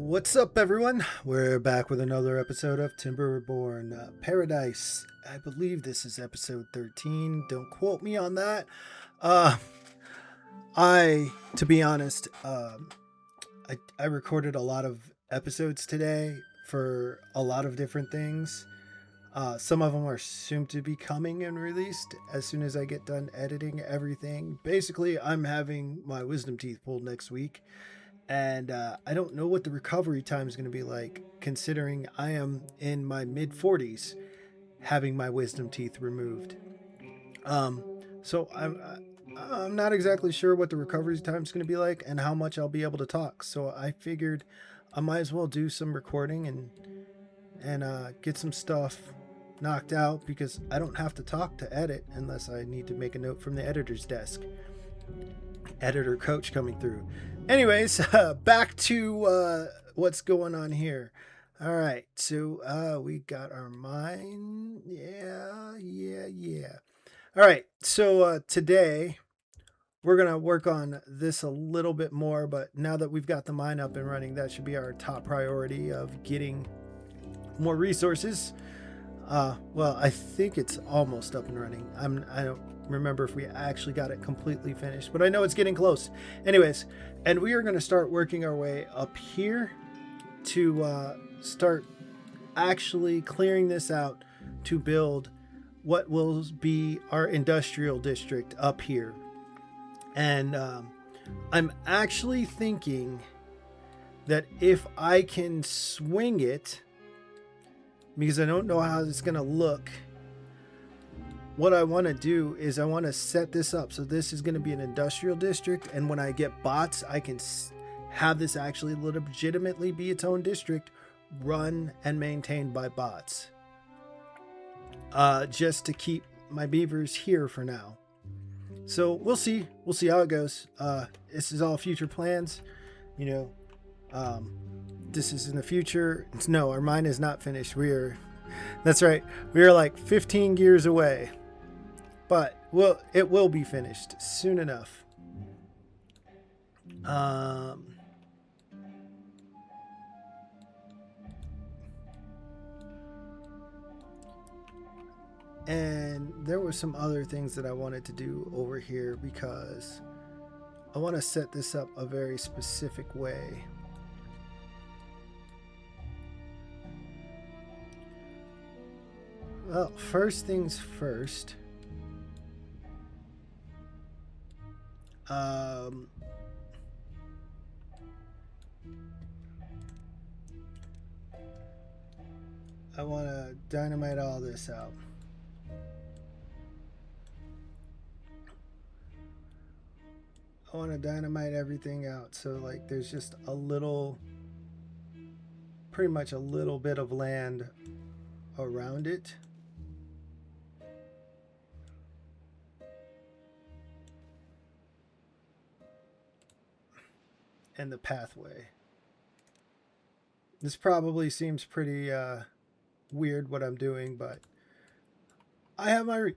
What's up, everyone? We're back with another episode of Timberborn Paradise. I believe this is episode 13. Don't quote me on that. Uh, to be honest, I recorded a lot of episodes today for a lot of different things. Some of them are soon to be coming and released as soon as I get done editing everything. Basically, I'm having my wisdom teeth pulled next week. And I don't know what the recovery time is going to be like, considering I am in my mid 40s having my wisdom teeth removed. So I'm not exactly sure what the recovery time is going to be like and how much I'll be able to talk. So I figured I might as well do some recording and get some stuff knocked out, because I don't have to talk to edit unless I need to make a note from the editor's desk. Editor coach coming through. Anyways, back to what's going on here. All right, so we got our mine. Yeah. All right, so today we're gonna work on this a little bit more, but now that we've got the mine up and running, that should be our top priority of getting more resources. Well, I think it's almost up and running. I don't remember if we actually got it completely finished, but I know it's getting close. Anyways, and we are going to start working our way up here to start actually clearing this out to build what will be our industrial district up here. And I'm actually thinking that if I can swing it, because I don't know how it's going to look, what I want to do is I want to set this up. So this is going to be an industrial district. And when I get bots, I can have this actually legitimately be its own district, run and maintained by bots. Just to keep my beavers here for now. So we'll see. We'll see how it goes. This is all future plans. This is in the future. No, our mine is not finished. That's right. We are like 15 gears away. But it will be finished soon enough. And there were some other things that I wanted to do over here, because I want to set this up a very specific way. Well, first things first. I want to dynamite all this out. I want to dynamite everything out, so like there's just pretty much a little bit of land around it. And the pathway. This probably seems pretty weird what I'm doing, but I have my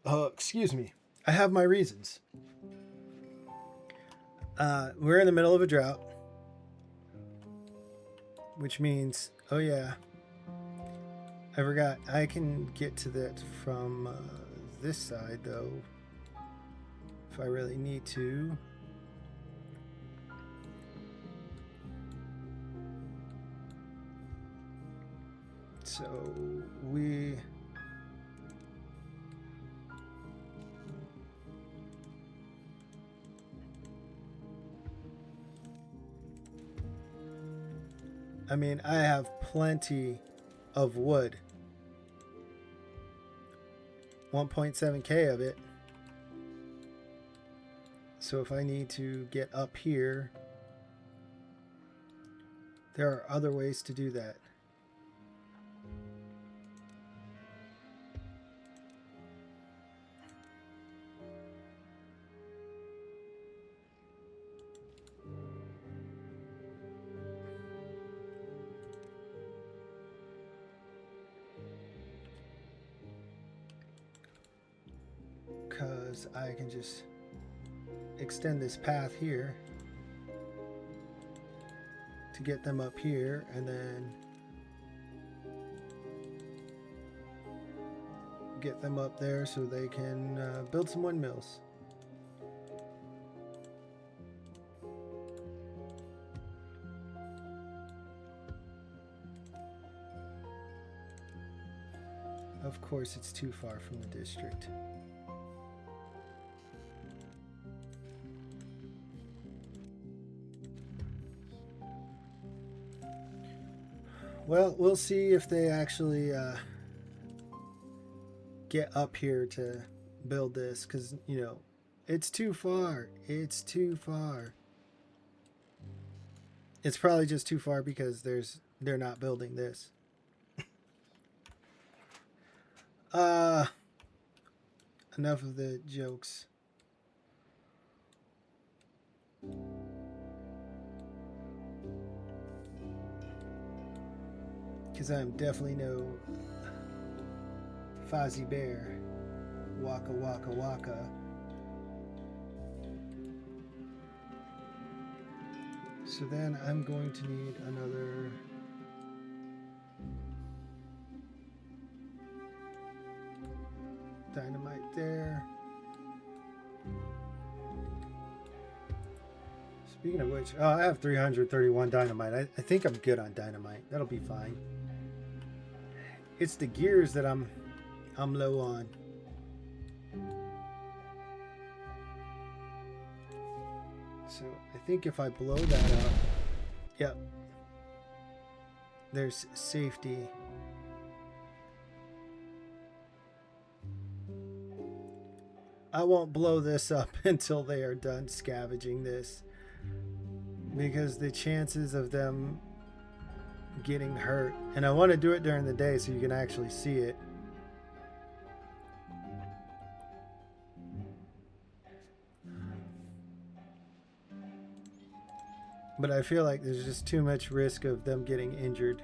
I have my reasons. We're in the middle of a drought, which means, oh yeah, I forgot I can get to that from this side though, if I really need to. So I have plenty of wood. 1.7k of it. So if I need to get up here, there are other ways to do that. Because I can just extend this path here to get them up here, and then get them up there so they can build some windmills. Of course, it's too far from the district. Well, we'll see if they actually get up here to build this, because, you know, it's too far. It's too far. It's probably just too far because they're not building this. Enough of the jokes. Because I'm definitely no Fozzie Bear. Waka waka waka. So then I'm going to need another dynamite there. Speaking of which, I have 331 dynamite. I think I'm good on dynamite. That'll be fine. It's the gears that I'm low on. So I think if I blow that up, yep, there's safety. I won't blow this up until they are done scavenging this, because the chances of them getting hurt, and I want to do it during the day so you can actually see it. But I feel like there's just too much risk of them getting injured.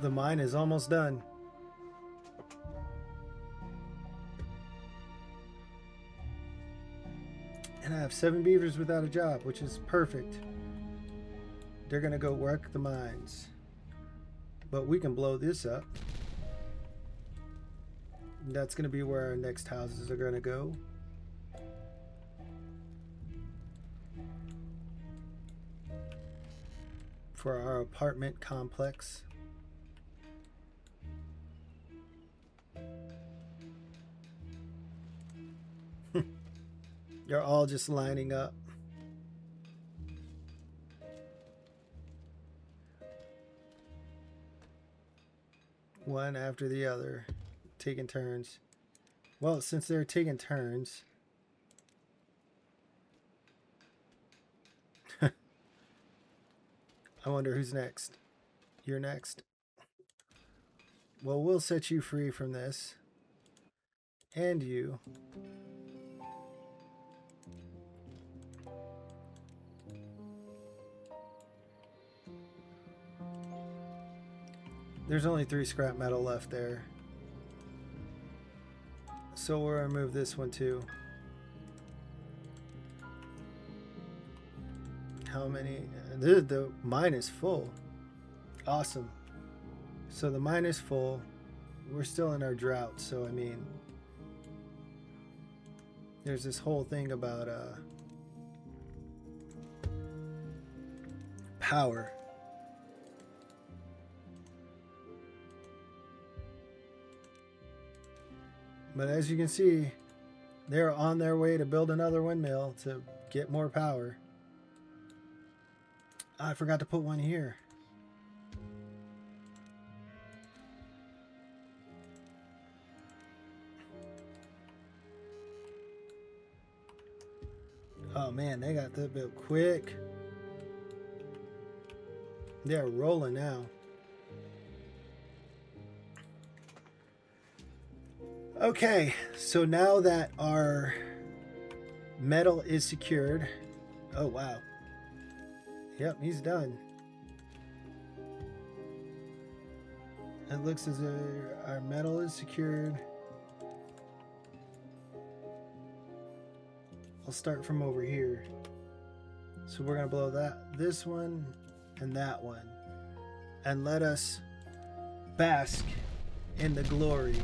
The mine is almost done. And I have 7 beavers without a job, which is perfect. They're gonna go work the mines. But we can blow this up. That's gonna be where our next houses are gonna go. For our apartment complex. They're all just lining up. One after the other, taking turns. Well, since they're taking turns, I wonder who's next. You're next. Well, we'll set you free from this. And you. There's only 3 scrap metal left there. So we'll remove this one too. How many? The mine is full. Awesome. So the mine is full. We're still in our drought, so I mean, there's this whole thing about power. But as you can see, they're on their way to build another windmill to get more power. I forgot to put one here. Oh man, they got that built quick. They're rolling now. Okay, so now that our metal is secured, oh wow, yep, he's done. It looks as though our metal is secured. I'll start from over here. So we're going to blow this one and that one. And let us bask in the glory.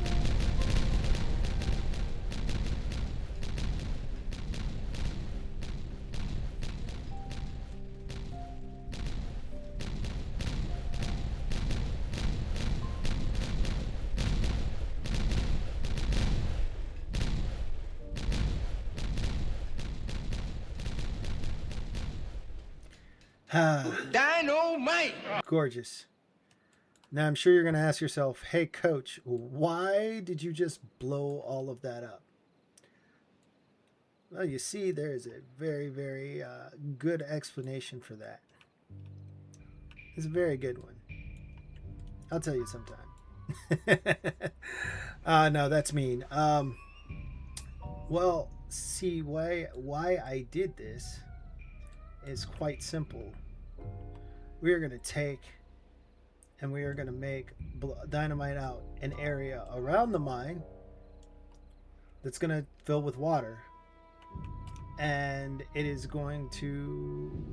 Dynamite! Gorgeous. Now I'm sure you're going to ask yourself, hey coach, why did you just blow all of that up? Well, you see, there's a very, very good explanation for that. It's a very good one. I'll tell you sometime. No, that's mean. Well, see, why I did this is quite simple. We are going to take and we are going to make dynamite out an area around the mine that's going to fill with water, and it is going to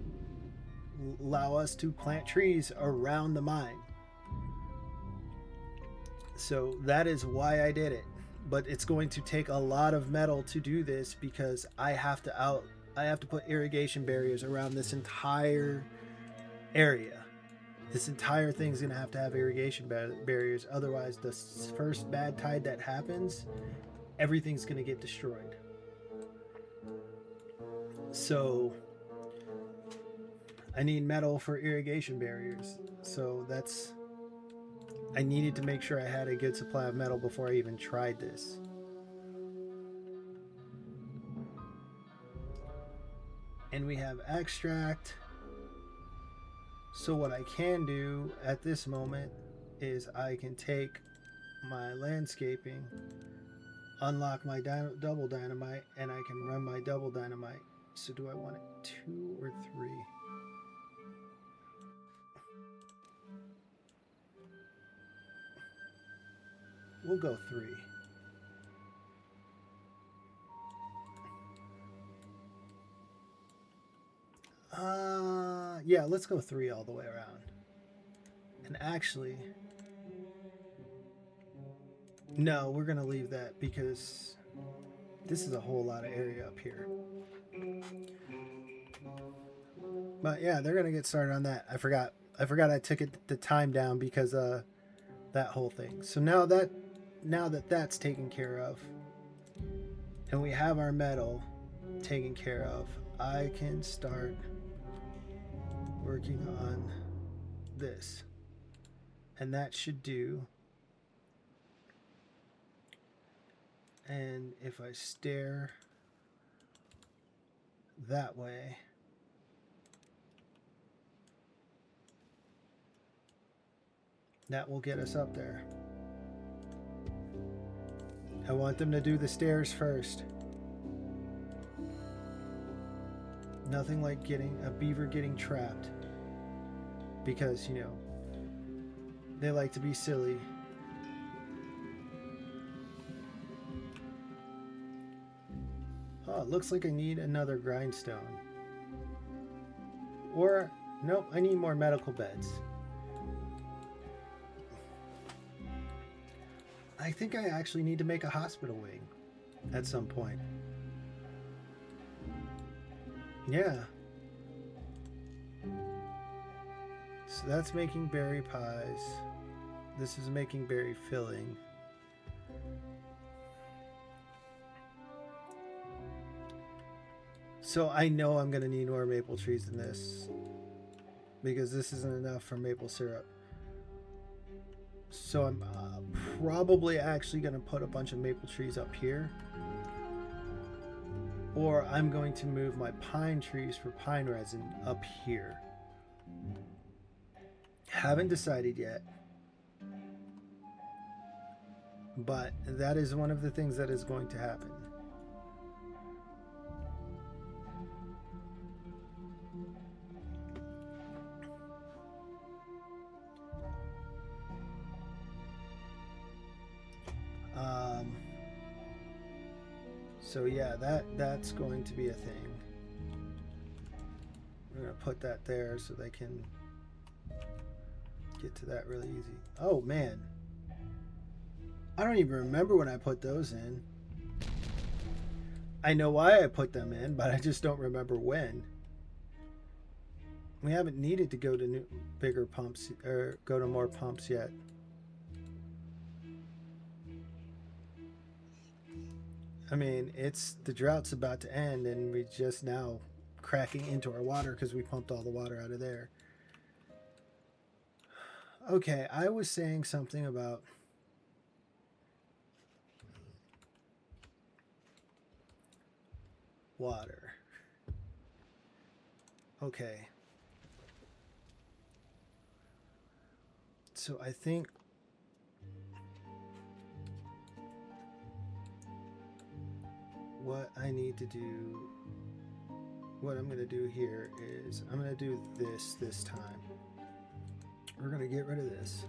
allow us to plant trees around the mine. So that is why I did it, but it's going to take a lot of metal to do this because I have to put irrigation barriers around this entire area. This entire thing's going to have irrigation barriers. Otherwise, the first bad tide that happens, everything's going to get destroyed. So I need metal for irrigation barriers. So I needed to make sure I had a good supply of metal before I even tried this. And we have extract. So what I can do at this moment is I can take my landscaping, unlock my double dynamite, and I can run my double dynamite. So do I want it 2 or 3? We'll go 3. Yeah, let's go 3 all the way around. And actually, no, we're gonna leave that because this is a whole lot of area up here. But yeah, they're gonna get started on that. I forgot I took the time down because that whole thing. So now that that's taken care of, and we have our metal taken care of, I can start working on this, and that should do. And if I stare that way, that will get us up there. I want them to do the stairs first. Nothing like a beaver getting trapped, because, you know, they like to be silly. Oh, it looks like I need another grindstone. Or, nope, I need more medical beds. I think I actually need to make a hospital wing at some point. Yeah. So that's making berry pies. This is making berry filling. So I know I'm going to need more maple trees than this, because this isn't enough for maple syrup. So I'm probably actually going to put a bunch of maple trees up here. Or I'm going to move my pine trees for pine resin up here. Haven't decided yet. But that is one of the things that is going to happen. So yeah, that's going to be a thing. We're gonna put that there so they can get to that really easy. Oh man, I don't even remember when I put those in. I know why I put them in, but I just don't remember when. We haven't needed to go to bigger pumps or go to more pumps yet. I mean, it's the drought's about to end, and we just now cracking into our water because we pumped all the water out of there. Okay, I was saying something about water. Okay. So I think what I need to do, what I'm going to do here is I'm going to do this time. We're going to get rid of this.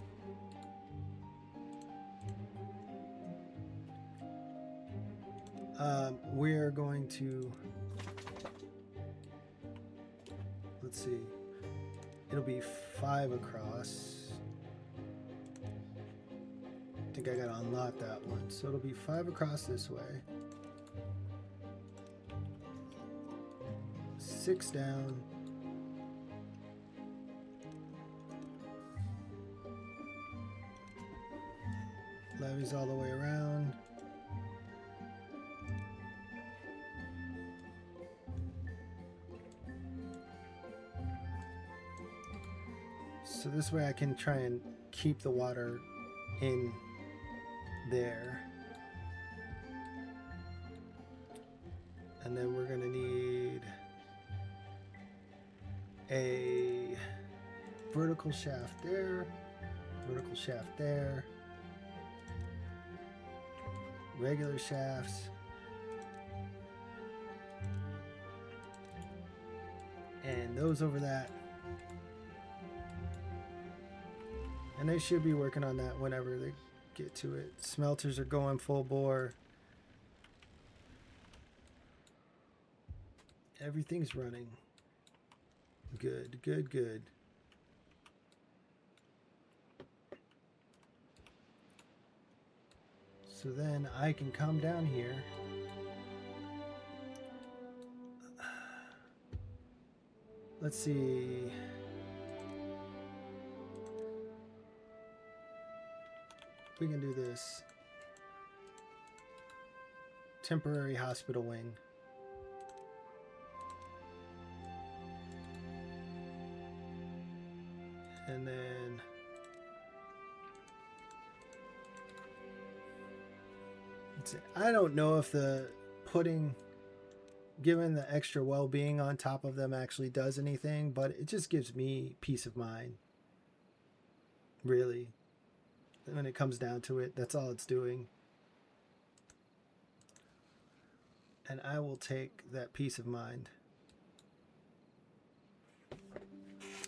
We're going to, let's see, it'll be 5 across. I think I got to unlock that one. So it'll be 5 across this way. 6 down. Levees all the way around. So this way I can try and keep the water in there. And then we're going to need a vertical shaft there, vertical shaft there, regular shafts, and those over that. And they should be working on that whenever they get to it. Smelters are going full bore. Everything's running. Good, good, good. So then I can come down here. Let's see. We can do this. Temporary hospital wing. And then let's see. I don't know if the given the extra well-being on top of them actually does anything, but it just gives me peace of mind. Really. When it comes down to it, that's all it's doing. And I will take that peace of mind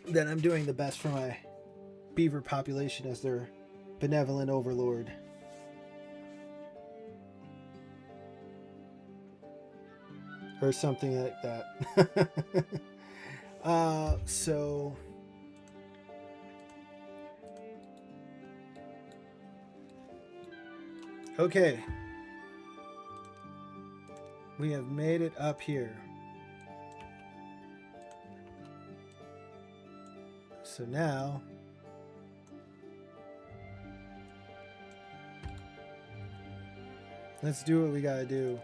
that I'm doing the best for my beaver population as their benevolent overlord. Or something like that. So okay, we have made it up here. So now let's do what we gotta do.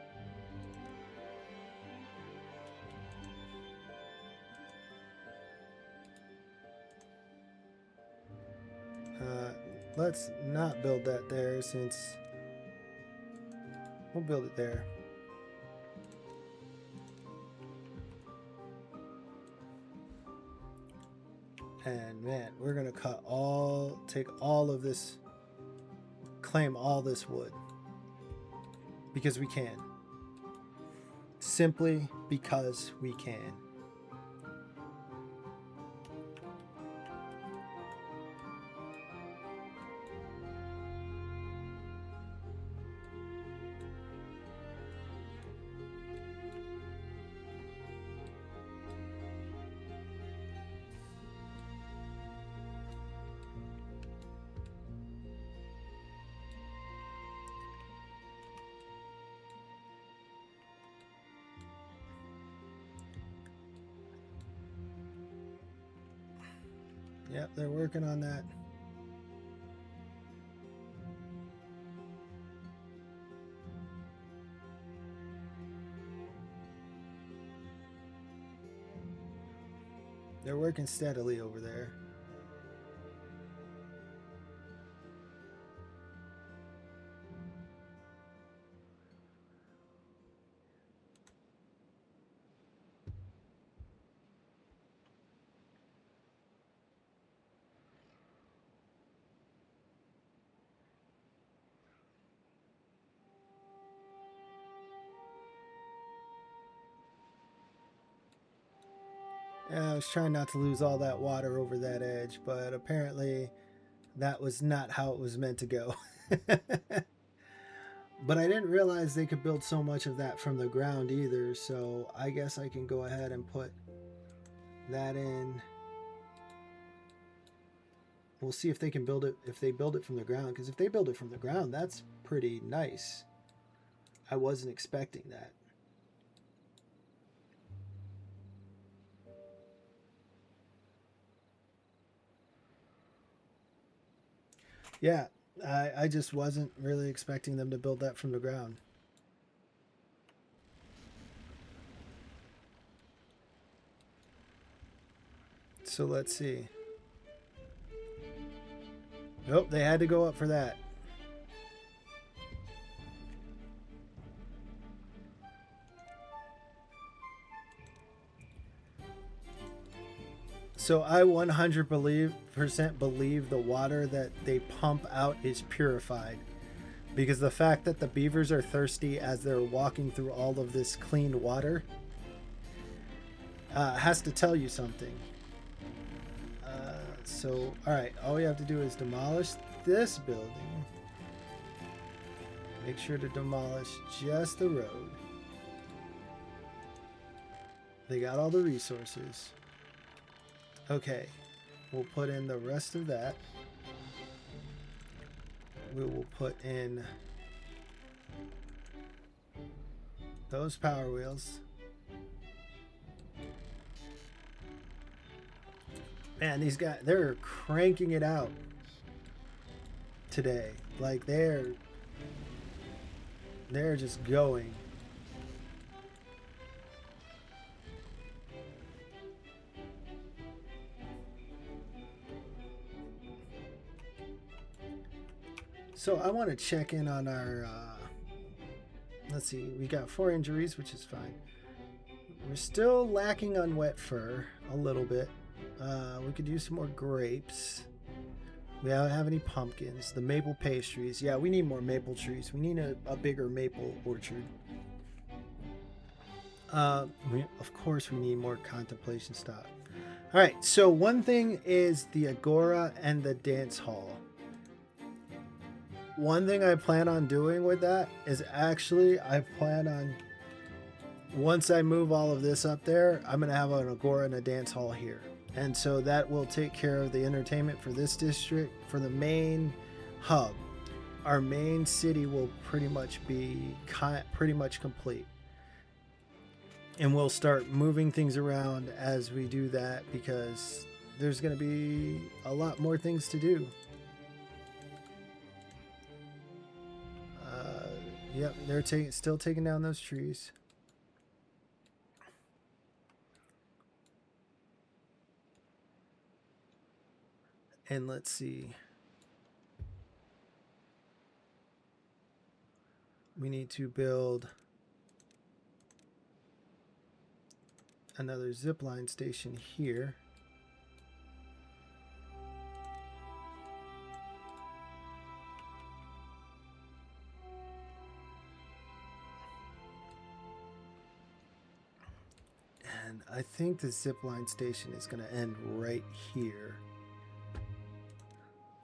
Let's not build that there, since we'll build it there. And man, we're gonna take all of this, claim all this wood, because we can. Simply because we can. Yep, they're working on that. They're working steadily over there. Yeah, I was trying not to lose all that water over that edge, but apparently that was not how it was meant to go. But I didn't realize they could build so much of that from the ground either, so I guess I can go ahead and put that in. We'll see if they can build it, if they build it from the ground, because if they build it from the ground, that's pretty nice. I wasn't expecting that. Yeah, I just wasn't really expecting them to build that from the ground. So let's see. Nope, they had to go up for that. So I 100% believe the water that they pump out is purified. Because the fact that the beavers are thirsty as they're walking through all of this cleaned water has to tell you something. So, alright, all we have to do is demolish this building. Make sure to demolish just the road. They got all the resources. Okay, we'll put in the rest of that. We will put in those power wheels. Man, these guys, they're cranking it out today. Like they're just going. So I want to check in on our, let's see, we got 4 injuries, which is fine. We're still lacking on wet fur a little bit. We could use some more grapes. We don't have any pumpkins. The maple pastries. Yeah, we need more maple trees. We need a bigger maple orchard. Of course, we need more contemplation stock. All right, so one thing is the agora and the dance hall. One thing I plan on doing with that is actually I plan on, once I move all of this up there, I'm going to have an agora and a dance hall here. And so that will take care of the entertainment for this district, for the main hub. Our main city will pretty much be pretty much complete. And we'll start moving things around as we do that because there's going to be a lot more things to do. Yep, they're still taking down those trees. And let's see. We need to build another zipline station here. And I think the zipline station is going to end right here.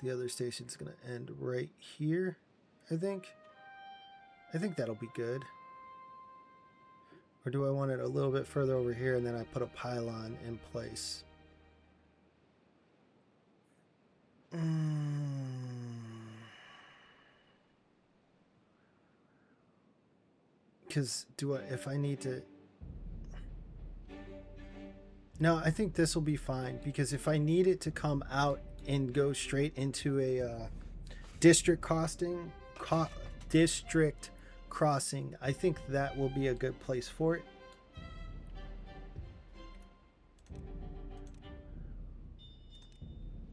The other station is going to end right here, I think. I think that'll be good. Or do I want it a little bit further over here and then I put a pylon in place? Because if I need to... No, I think this will be fine because if I need it to come out and go straight into a district crossing, district crossing, I think that will be a good place for it.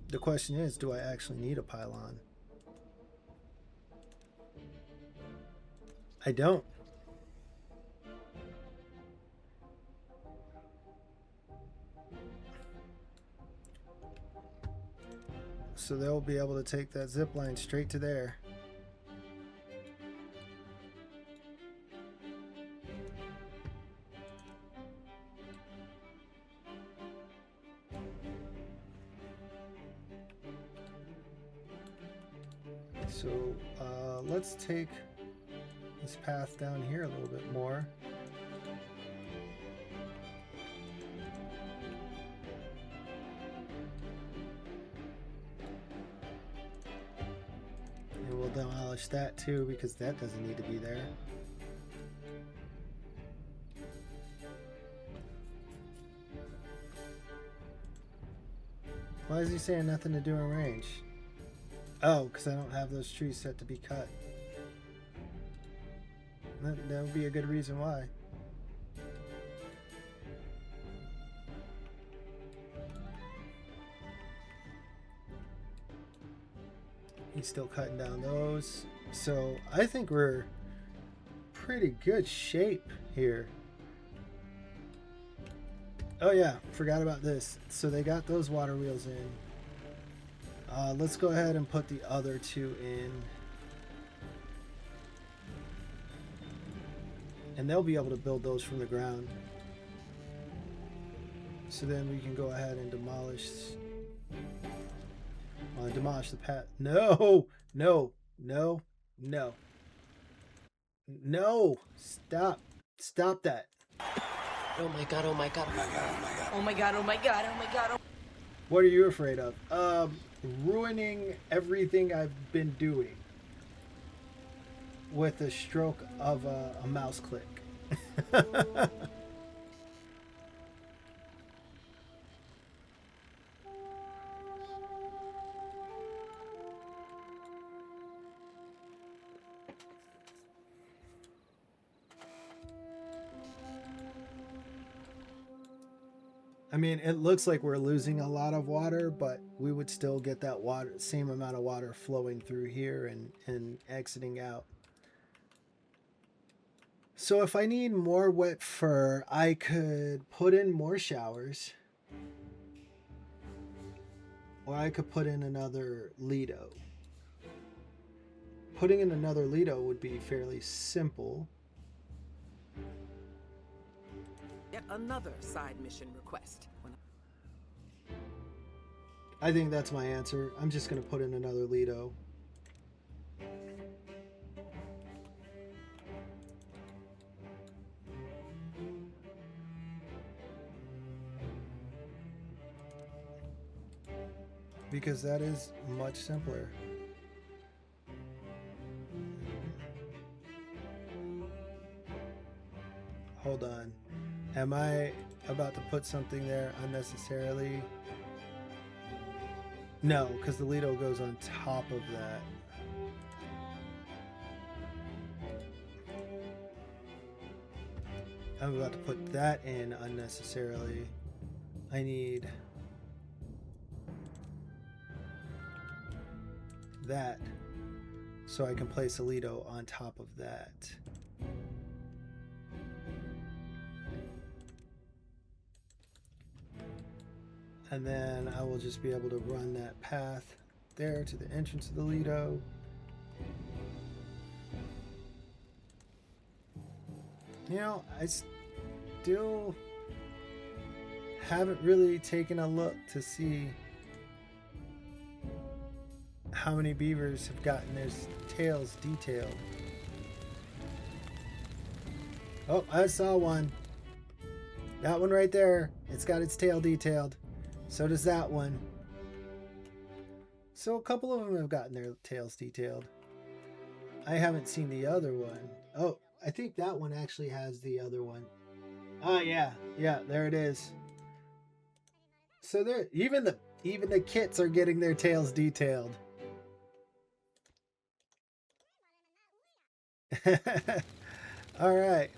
The question is, do I actually need a pylon? I don't. So they'll be able to take that zip line straight to there. So let's take this path down here a little bit more. And we'll demolish that too because that doesn't need to be there. Why is he saying nothing to do in range? Oh, because I don't have those trees set to be cut. That would be a good reason why. He's still cutting down those. So I think we're pretty good shape here. Oh yeah, forgot about this. So they got those water wheels in. Let's go ahead and put the other two in. And they'll be able to build those from the ground. So then we can go ahead and demolish the path. No! No! No! No! No! Stop! Stop that! Oh my god, oh my god, oh my god, oh my god. Oh my god, oh my god, oh my god. What are you afraid of? Ruining everything I've been doing with a stroke of a mouse click. I mean, it looks like we're losing a lot of water, but we would still get that water, same amount of water flowing through here and exiting out. So if I need more wet fur, I could put in more showers. Or I could put in another Lido. Putting in another Lido would be fairly simple. Yet another side mission request. I think that's my answer. I'm just going to put in another Lido. Because that is much simpler. Hold on. Am I about to put something there unnecessarily? No, because the Lido goes on top of that. I'm about to put that in unnecessarily. I need that so I can place a Lido on top of that. And then I will just be able to run that path there to the entrance of the Lido. You know, I still haven't really taken a look to see how many beavers have gotten their tails detailed. Oh, I saw one. That one right there. It's got its tail detailed. So does that one. So a couple of them have gotten their tails detailed. I haven't seen the other one. Oh, I think that one actually has the other one. Oh, yeah. Yeah, there it is. So there, even the kits are getting their tails detailed. All right.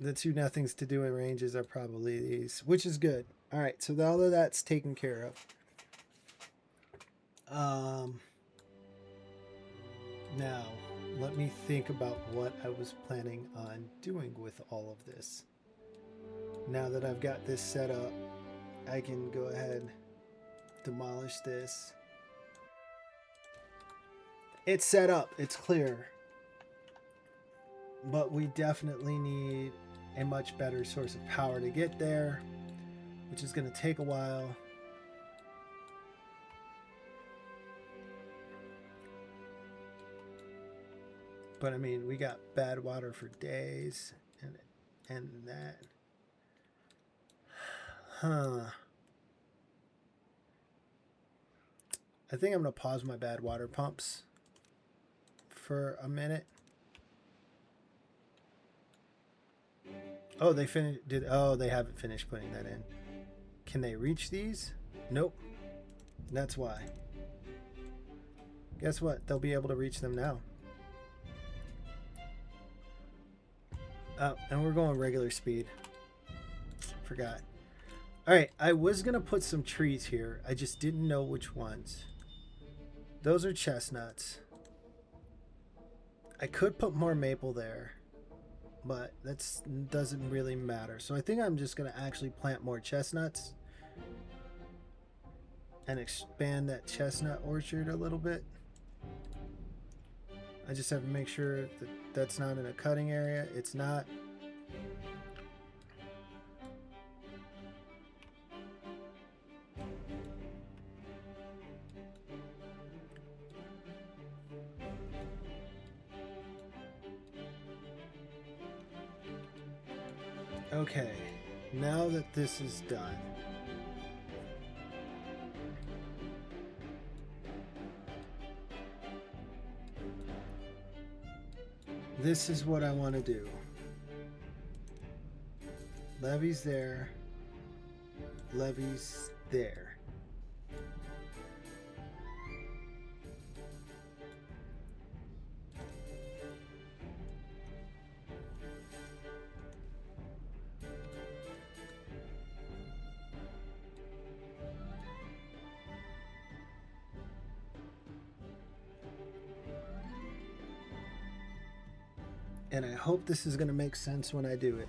The two nothings to do in ranges are probably these, which is good. All right, so all of that's taken care of. Now, let me think about what I was planning on doing with all of this. Now that I've got this set up, I can go ahead, demolish this. It's set up, it's clear. But we definitely need a much better source of power to get there, which is going to take a while. But I mean, we got bad water for days and that. I think I'm going to pause my bad water pumps for a minute. Oh, they finished. Oh, they haven't finished putting that in. Can they reach these? Nope. That's why. Guess what? They'll be able to reach them now. Oh, and we're going regular speed. Forgot. Alright, I was going to put some trees here. I just didn't know which ones. Those are chestnuts. I could put more maple there, but that doesn't really matter. So I think I'm just going to actually plant more chestnuts and expand that chestnut orchard a little bit. I just have to make sure that that's not in a cutting area. It's not. Okay, now that this is done, this is what I want to do. Levee's there. Levee's there. And I hope this is going to make sense when I do it.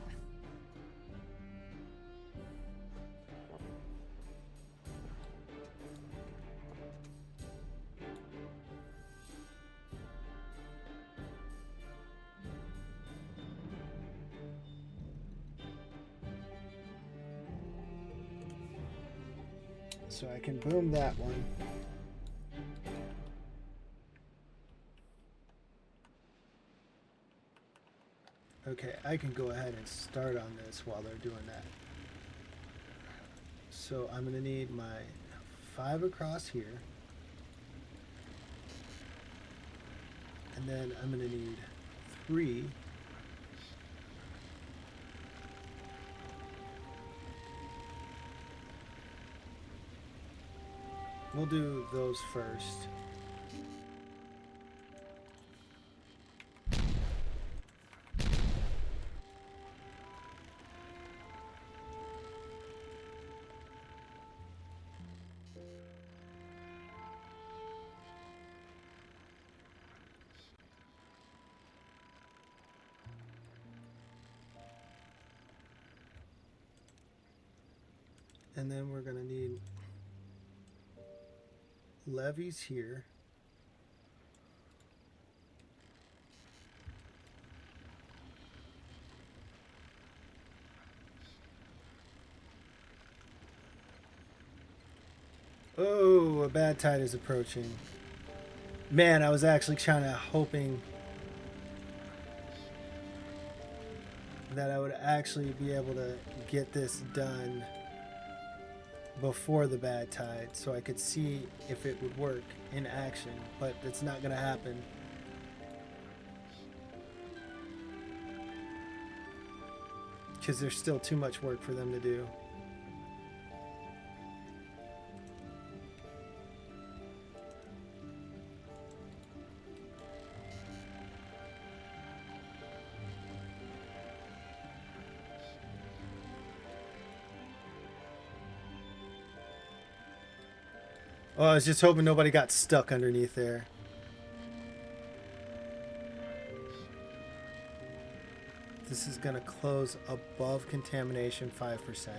So I can boom that one. Okay, I can go ahead and start on this while they're doing that. So I'm going to need my 5 across here. And then I'm going to need 3. We'll do those first. And then we're going to need levees here. Oh, a bad tide is approaching. Man, I was actually hoping that I would actually be able to get this done before the bad tide so I could see if it would work in action, but it's not going to happen. Because there's still too much work for them to do. Oh, I was just hoping nobody got stuck underneath there. This is going to close above contamination 5%.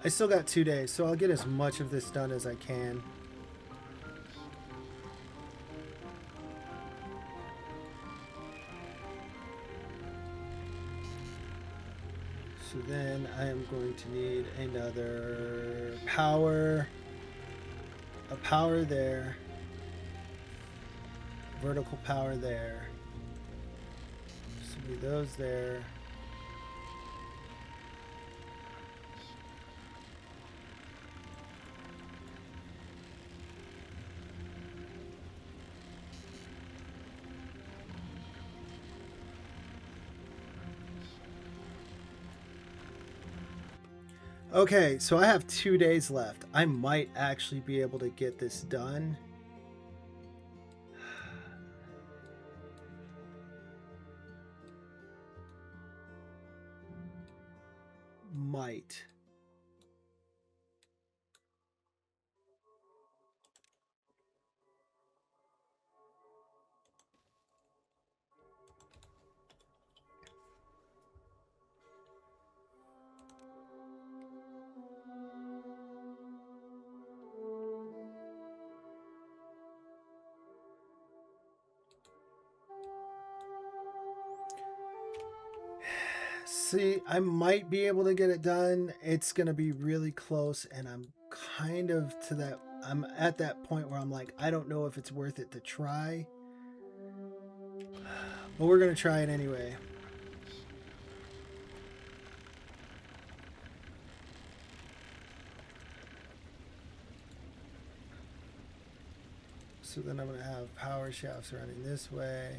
I still got 2 days, so I'll get as much of this done as I can. So then I am going to need another power, a power there, vertical power there. So be those there. Okay, so I have 2 days left. I might actually be able to get this done. Might. See, I might be able to get it done. It's going to be really close, and I'm kind of to that. I'm at that point where I'm like, I don't know if it's worth it to try. But we're going to try it anyway. So then I'm going to have power shafts running this way.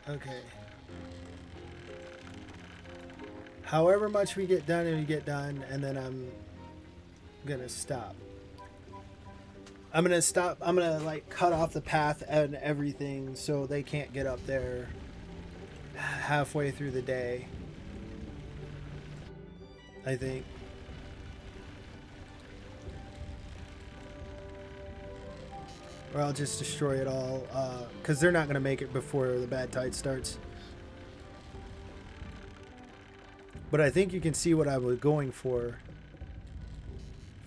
Okay. However much we get done, and then I'm gonna stop. I'm gonna like cut off the path and everything so they can't get up there halfway through the day. I think. Or I'll just destroy it all, because they're not going to make it before the bad tide starts. But I think you can see what I was going for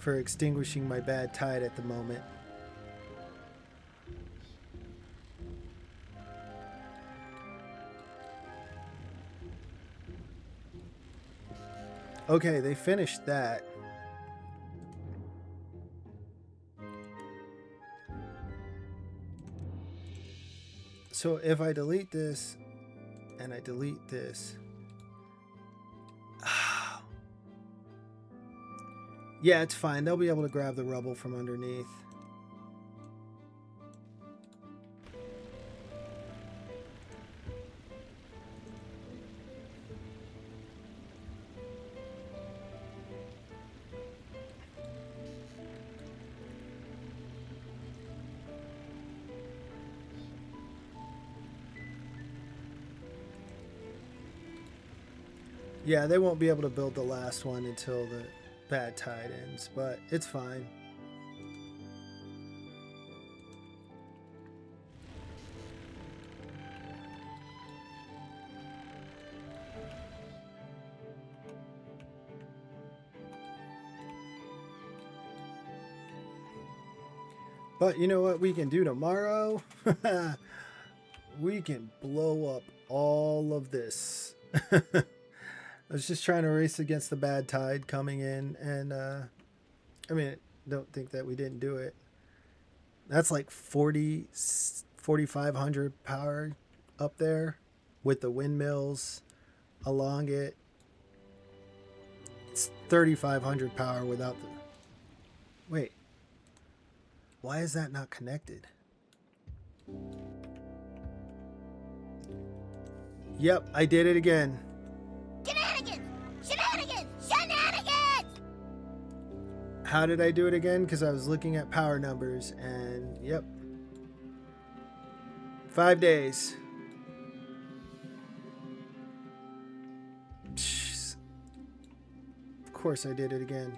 extinguishing my bad tide at the moment. Okay, they finished that. So if I delete this and I delete this, yeah, it's fine. They'll be able to grab the rubble from underneath. Yeah, they won't be able to build the last one until the bad tide ends, but it's fine. But you know what we can do tomorrow? We can blow up all of this. I was just trying to race against the bad tide coming in, and I mean, don't think that we didn't do it. That's like 4,500 power up there with the windmills along it. It's 3,500 power without the... Wait. Why is that not connected? Yep, I did it again. Shenanigans! Shenanigans! Shenanigans! How did I do it again? Because I was looking at power numbers, and yep. 5 days. Jeez. Of course I did it again.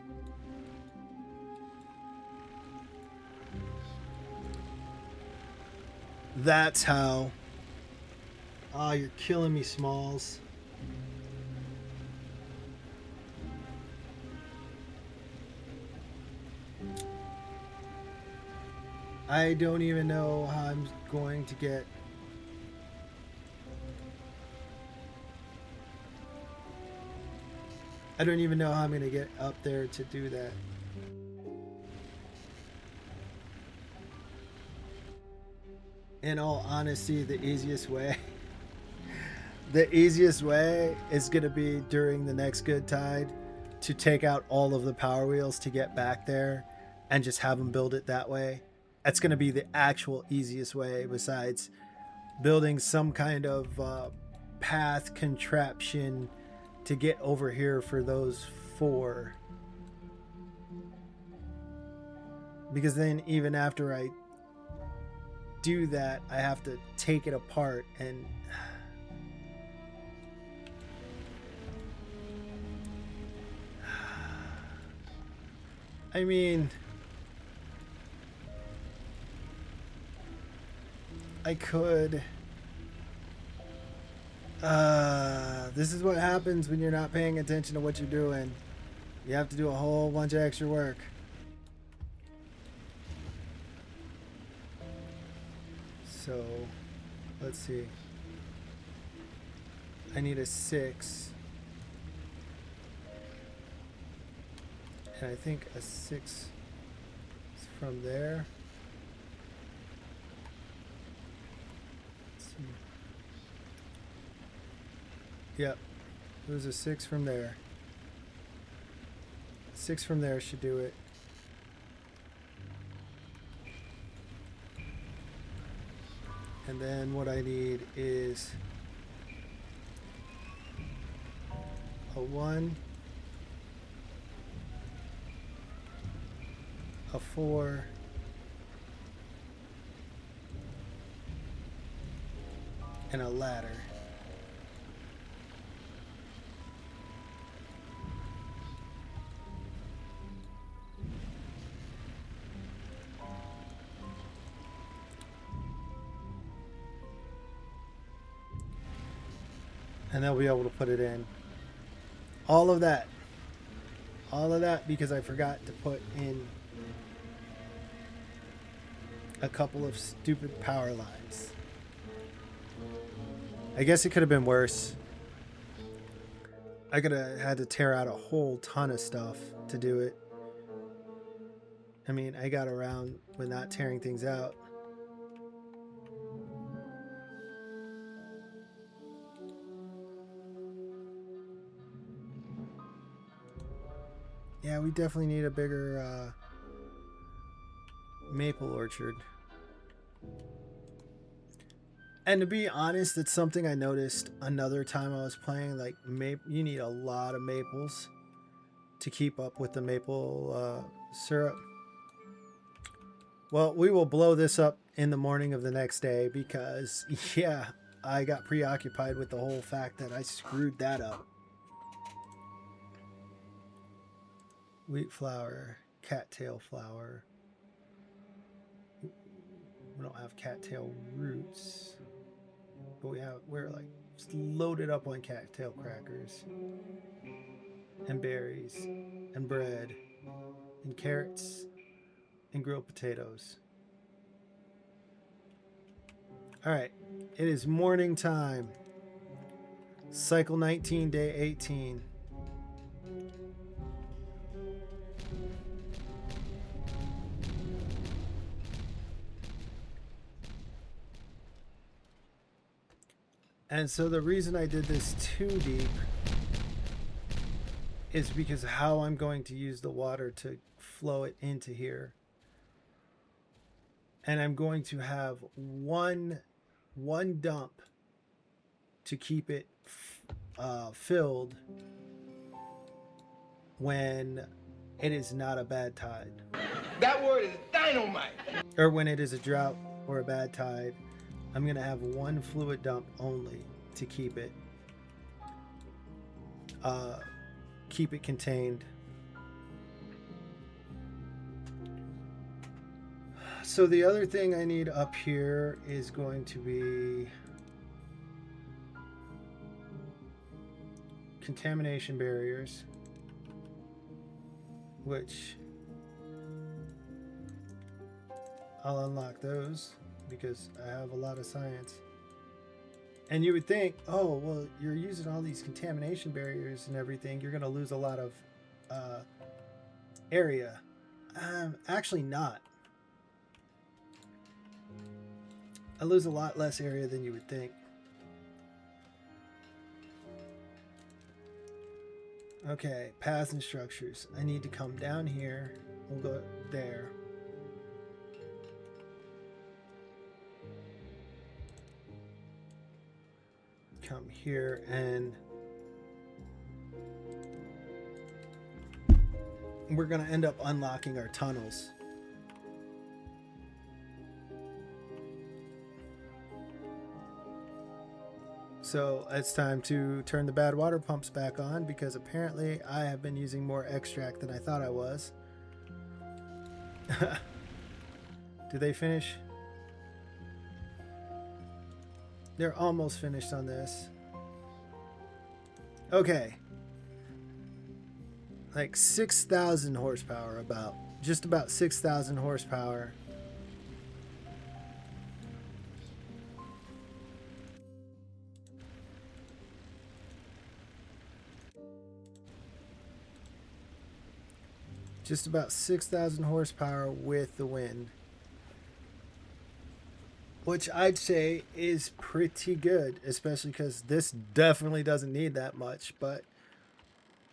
That's how. Oh, you're killing me, Smalls. I don't even know how I'm going to get... I don't even know how I'm going to get up there to do that. In all honesty, the easiest way is going to be during the next good tide to take out all of the power wheels to get back there and just have them build it that way. That's going to be the actual easiest way, besides building some kind of path contraption to get over here for those 4. Because then even after I do that, I have to take it apart and... I mean... I could... this is what happens when you're not paying attention to what you're doing. You have to do a whole bunch of extra work. So, let's see. I need a 6. And I think a 6 is from there. Let's see. Yep. There's a 6 from there. 6 from there should do it. And then what I need is a 1, a 4, and a ladder. And they'll be able to put it in. All of that because I forgot to put in a couple of stupid power lines. I guess it could have been worse. I could have had to tear out a whole ton of stuff to do it. I mean, I got around with not tearing things out. Yeah, we definitely need a bigger maple orchard. And to be honest, it's something I noticed another time I was playing. Like, you need a lot of maples to keep up with the maple syrup. Well, we will blow this up in the morning of the next day because, yeah, I got preoccupied with the whole fact that I screwed that up. Wheat flour, cattail flour. We don't have cattail roots, but we're like just loaded up on cattail crackers and berries and bread and carrots and grilled potatoes. All right, it is morning time. Cycle 19, day 18. And so the reason I did this too deep is because of how I'm going to use the water to flow it into here. And I'm going to have one dump to keep it filled when it is not a bad tide. That word is dynamite. Or when it is a drought or a bad tide, I'm going to have one fluid dump only to keep it contained. So the other thing I need up here is going to be contamination barriers, which I'll unlock those because I have a lot of science. And you would think, oh, well, you're using all these contamination barriers and everything, you're going to lose a lot of area. Actually not. I lose a lot less area than you would think. Okay, paths and structures. I need to come down here. We'll go there. Come here and we're going to end up unlocking our tunnels. So it's time to turn the bad water pumps back on because apparently I have been using more extract than I thought I was. Did they finish? They're almost finished on this. Okay. Like 6,000 horsepower about. Just about 6,000 horsepower. Just about 6,000 horsepower with the wind. Which I'd say is pretty good, especially because this definitely doesn't need that much, but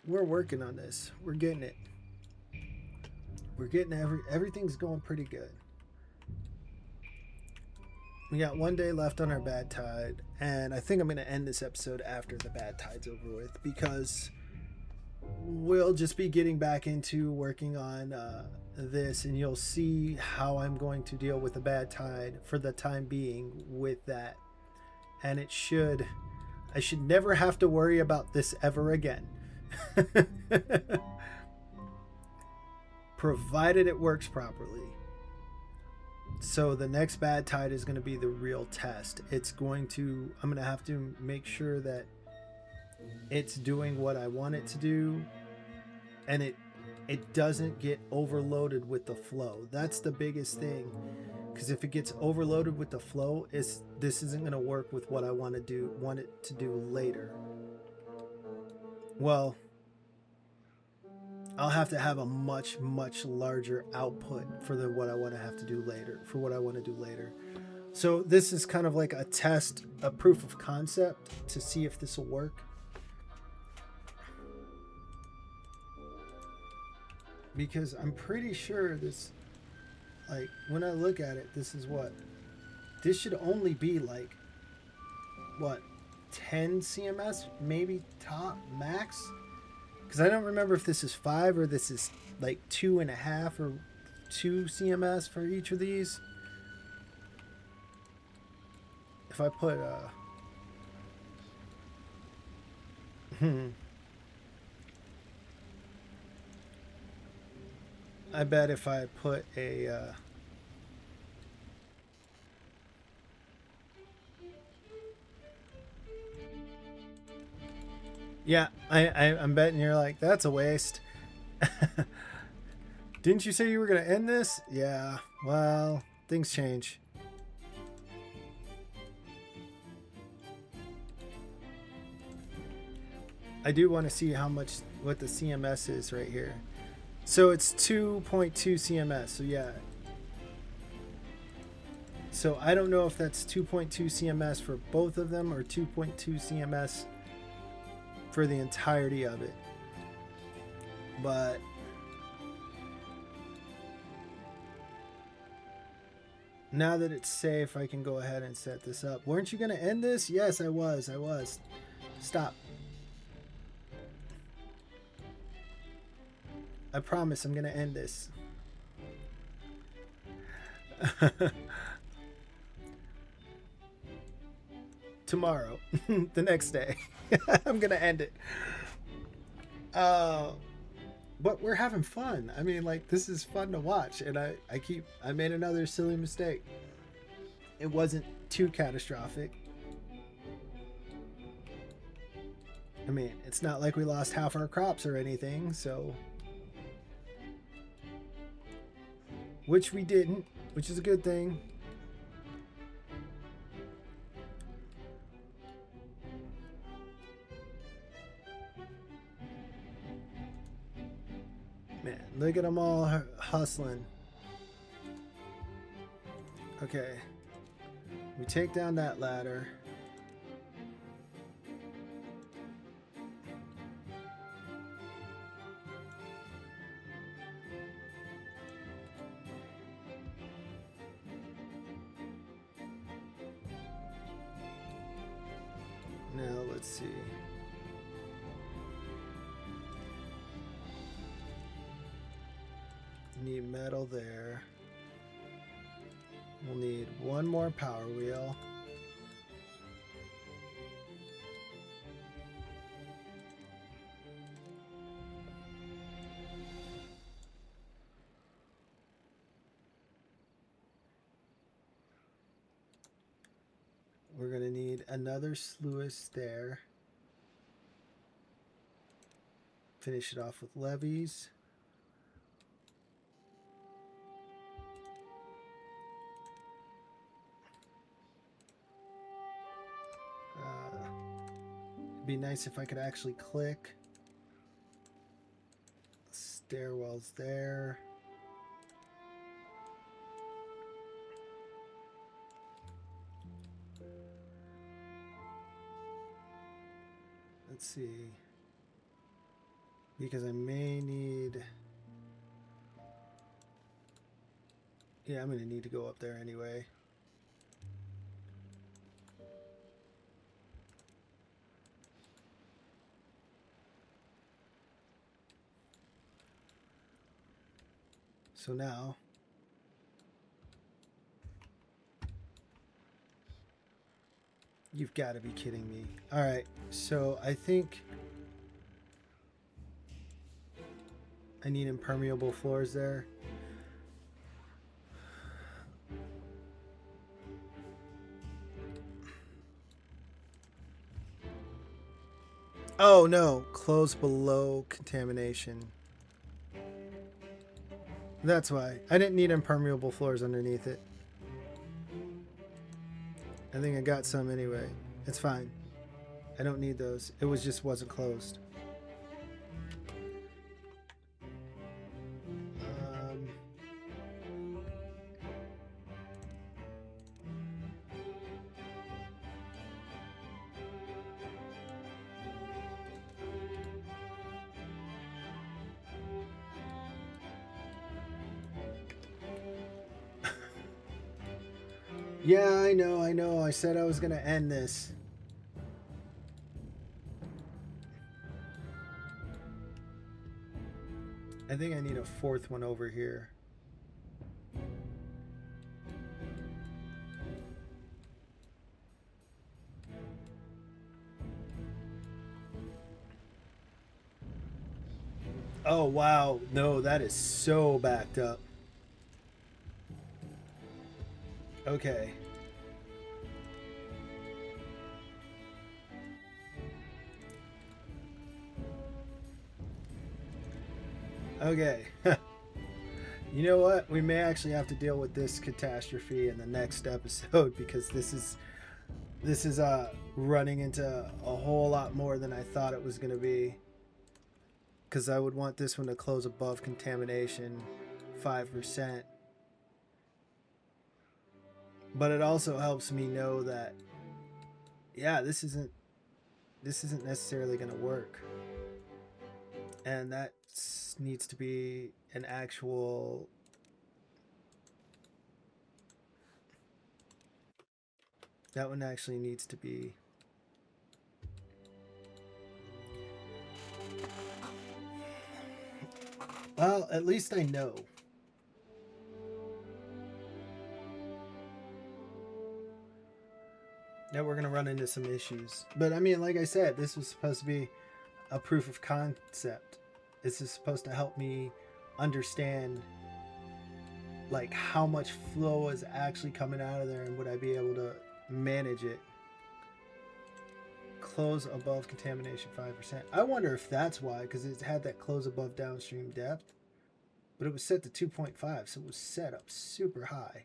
we're working on this. We're getting it. We're getting everything's going pretty good. We got one day left on our bad tide, and I think I'm going to end this episode after the bad tide's over with because we'll just be getting back into working on this, and you'll see how I'm going to deal with a bad tide for the time being with that. And I should never have to worry about this ever again. Provided it works properly. So the next bad tide is going to be the real test. I'm going to have to make sure that it's doing what I want it to do, and it doesn't get overloaded with the flow. That's the biggest thing, because if it gets overloaded with the flow, this isn't going to work with what I want it to do later. Well, I'll have to have a much larger output for what I want to do later. So this is kind of like a test, a proof of concept to see if this will work. Because I'm pretty sure this, like, when I look at it, this should only be like, what, 10 CMS, maybe top max? Because I don't remember if this is 5 or this is like 2.5 or 2 CMS for each of these. If I put I bet if I put a yeah, I'm betting you're like, that's a waste. Didn't you say you were going to end this? Yeah, well, things change. I do want to see what the CMS is right here. So it's 2.2 CMS. So yeah. So I don't know if that's 2.2 CMS for both of them or 2.2 CMS for the entirety of it. But Now that it's safe, I can go ahead and set this up. Weren't you going to end this? Yes, I was. I was. Stop. I promise I'm going to end this. Tomorrow. The next day. I'm going to end it. But we're having fun. I mean, like, this is fun to watch. And I made another silly mistake. It wasn't too catastrophic. I mean, it's not like we lost half our crops or anything, so. Which we didn't, which is a good thing. Man, look at them all hustling. Okay. We take down that ladder. Now, let's see. Need metal there. We'll need one more power wheel. We're going to need another sluice there. Finish it off with levees. It'd be nice if I could actually click. Stairwells there. Let's see. Because I may need... Yeah, I'm going to need to go up there anyway. So now, you've got to be kidding me. All right, so I think I need impermeable floors there. Oh no, close below contamination. That's why. I didn't need impermeable floors underneath it. I think I got some anyway. It's fine. I don't need those. It was just wasn't closed. Yeah, I know. I said I was going to end this. I think I need a fourth one over here. Oh, wow. No, that is so backed up. Okay. Okay. You know what? We may actually have to deal with this catastrophe in the next episode because this is running into a whole lot more than I thought it was going to be. Because I would want this one to close above contamination 5%. But it also helps me know that, yeah, this isn't necessarily going to work. And that needs to be an actual That one actually needs to be... Well, at least I know. Now we're going to run into some issues. But I mean, like I said, this was supposed to be a proof of concept. This is supposed to help me understand like how much flow is actually coming out of there and would I be able to manage it. Close above contamination 5%. I wonder if that's why, because it had that close above downstream depth, but it was set to 2.5, so it was set up super high.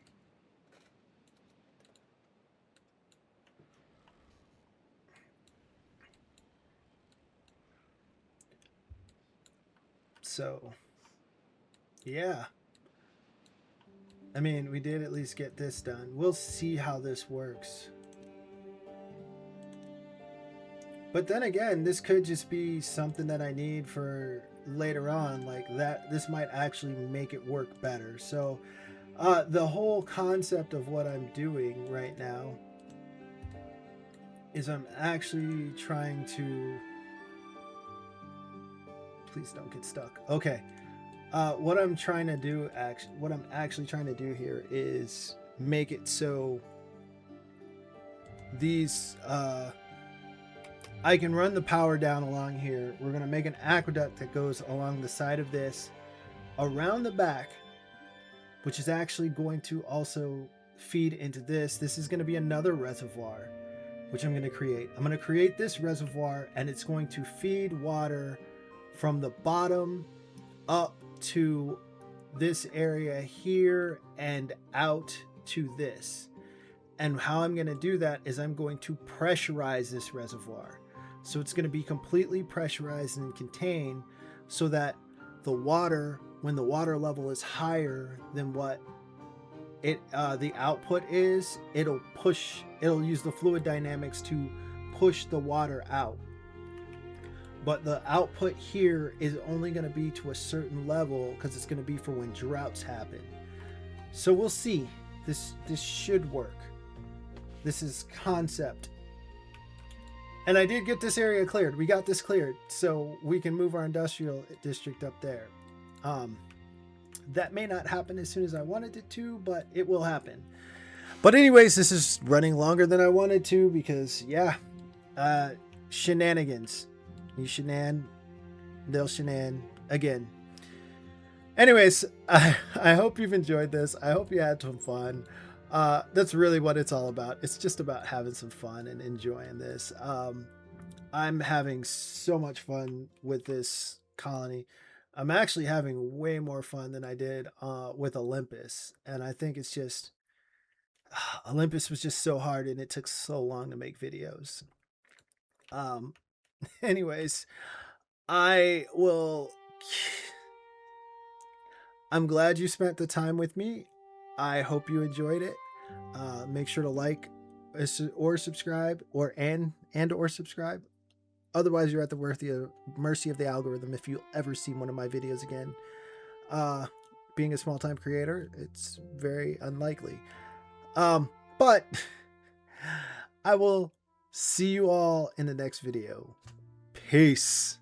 So, yeah. I mean, we did at least get this done. We'll see how this works. But then again, this could just be something that I need for later on, like that. This might actually make it work better. So the whole concept of what I'm doing right now is I'm actually trying to... Please don't get stuck. Okay. What I'm trying to do, what I'm actually trying to do here is make it so these... I can run the power down along here. We're going to make an aqueduct that goes along the side of this, around the back, which is actually going to also feed into this. This is going to be another reservoir, which I'm going to create. I'm going to create this reservoir, and it's going to feed water from the bottom up to this area here and out to this. And how I'm going to do that is I'm going to pressurize this reservoir. So it's going to be completely pressurized and contained so that the water, when the water level is higher than what the output is, it'll use the fluid dynamics to push the water out. But the output here is only going to be to a certain level because it's going to be for when droughts happen. So we'll see. This should work. This is concept. And I did get this area cleared. We got this cleared so we can move our industrial district up there. That may not happen as soon as I wanted it to, but it will happen. But anyways, this is running longer than I wanted to because, yeah, shenanigans. You shenan, they'll shenan again. Anyways, I hope you've enjoyed this. I hope you had some fun. That's really what it's all about. It's just about having some fun and enjoying this. I'm having so much fun with this colony. I'm actually having way more fun than I did with Olympus. And I think it's just, Olympus was just so hard and it took so long to make videos. Anyways, I'm glad you spent the time with me. I hope you enjoyed it. Make sure to like or subscribe or subscribe. Otherwise, you're at the mercy of the algorithm if you ever see one of my videos again. Being a small-time creator, it's very unlikely. But I will see you all in the next video. Peace.